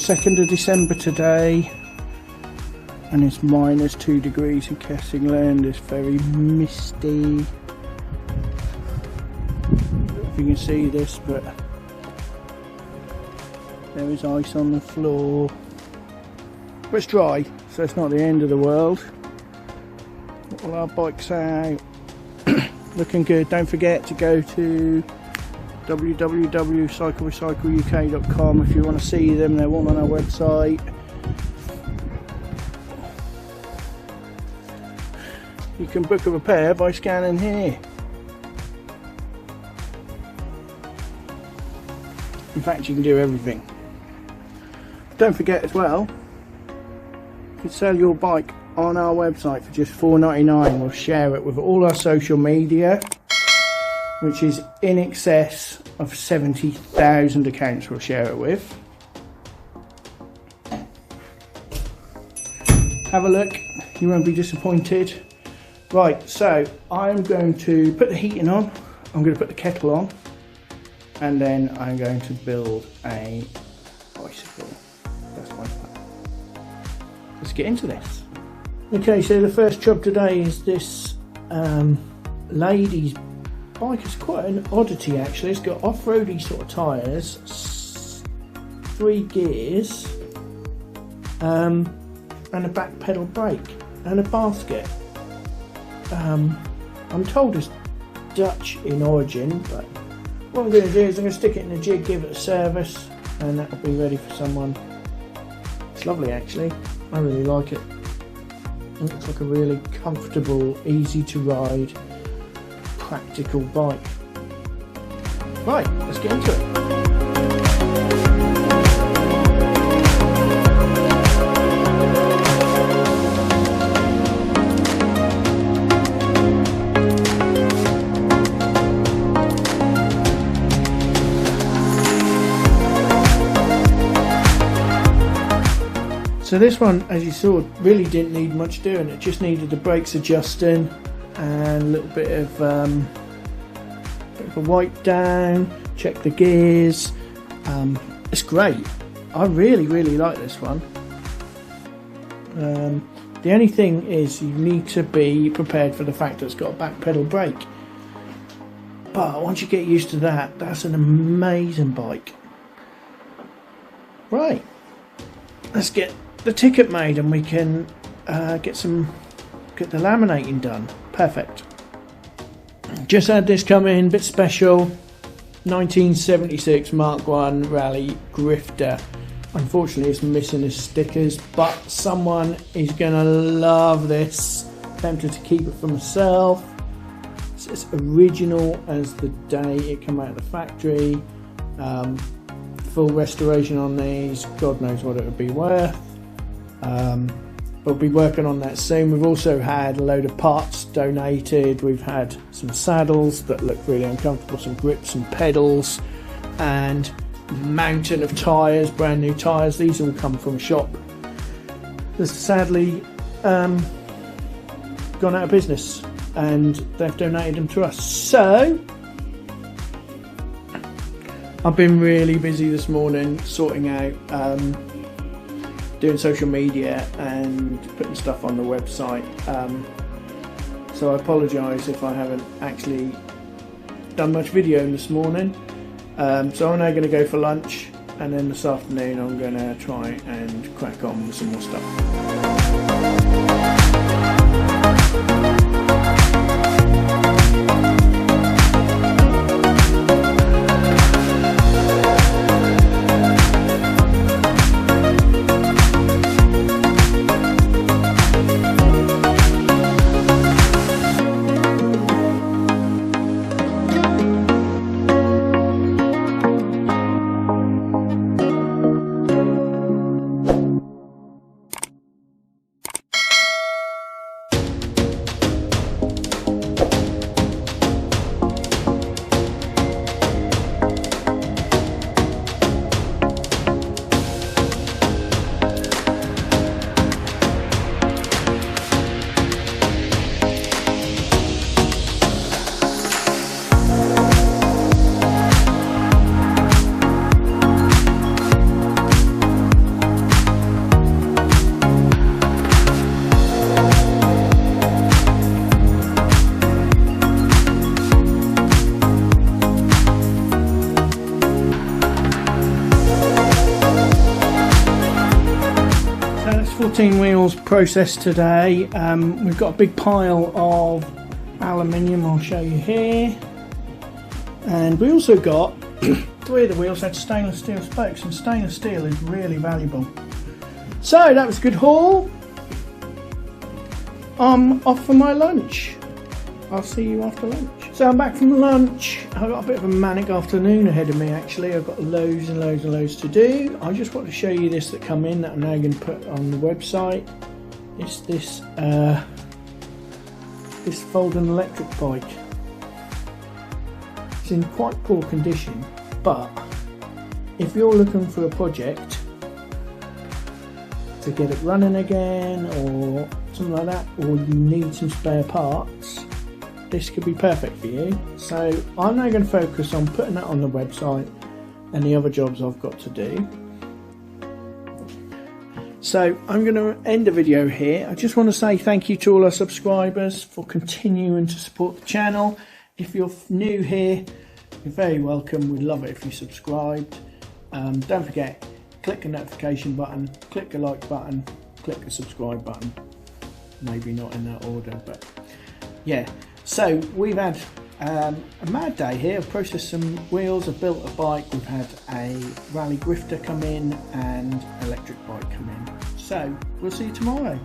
2nd of December today, and it's -2 degrees in Kessingland. It's very misty. I don't know if you can see this, but there is ice on the floor. But it's dry, so it's not the end of the world. All our bikes out. Looking good. Don't forget to go to www.cyclerecycleuk.com if you want to see them. They're all on our website. You can book a repair by scanning here. In fact, you can do everything. Don't forget as well, you can sell your bike on our website for just $4.99. We'll share it with all our social media, which is in excess of 70,000 accounts we'll share it with. Have a look, you won't be disappointed. Right, so I'm going to put the heating on, I'm going to put the kettle on, and then I'm going to build a bicycle. That's my plan. Let's get into this. Okay, so the first job today is this lady's bike. It's quite an oddity actually. It's got off-roady sort of tyres, 3 gears, and a back pedal brake, and a basket. I'm told it's Dutch in origin, but what I'm going to do is I'm going to stick it in a jig, give it a service, and that'll be ready for someone. It's lovely actually, I really like it. It looks like a really comfortable, easy to ride, practical bike. Right, let's get into it. So this one, as you saw, really didn't need much doing. It just needed the brakes adjusting and a little bit of a wipe down, check the gears. It's great. I really like this one. The only thing is you need to be prepared for the fact that it's got a back pedal brake. But once you get used to that, that's an amazing bike. Right, let's get the ticket made and we can get the laminating done. Perfect. Just had this come in, bit special, 1976 Mark 1 Raleigh Grifter. Unfortunately it's missing the stickers, but someone is gonna love this. Tempted to keep it for myself. It's as original as the day it came out of the factory. Full restoration on these, God knows what it would be worth. We'll be working on that soon. We've also had a load of parts donated. We've had some saddles that look really uncomfortable, some grips and pedals, and a mountain of tyres, brand new tyres. These all come from a shop that's sadly gone out of business, and they've donated them to us. So I've been really busy this morning sorting out doing social media and putting stuff on the website, so I apologise if I haven't actually done much videoing this morning. So I'm now going to go for lunch, and then this afternoon I'm going to try and crack on with some more stuff. 14 wheels processed today. We've got a big pile of aluminium, I'll show you here. And we also got 3 of the wheels had stainless steel spokes, and stainless steel is really valuable. So that was a good haul. I'm off for my lunch. I'll see you after lunch. So I'm back from lunch. I've got a bit of a manic afternoon ahead of me actually. I've got loads and loads and loads to do. I just want to show you this that come in that I'm now going to put on the website. It's this folding electric bike. It's in quite poor condition, but if you're looking for a project to get it running again or something like that, or you need some spare parts, this could be perfect for you. So I'm now going to focus on putting that on the website and the other jobs I've got to do. So I'm going to end the video here. I just want to say thank you to all our subscribers for continuing to support the channel. If you're new here, you're very welcome. We'd love it if you subscribed. Don't forget, click the notification button, click the like button, click the subscribe button. Maybe not in that order, but yeah. So we've had a mad day here. I've processed some wheels, I've built a bike, we've had a Raleigh Grifter come in and electric bike come in. So we'll see you tomorrow.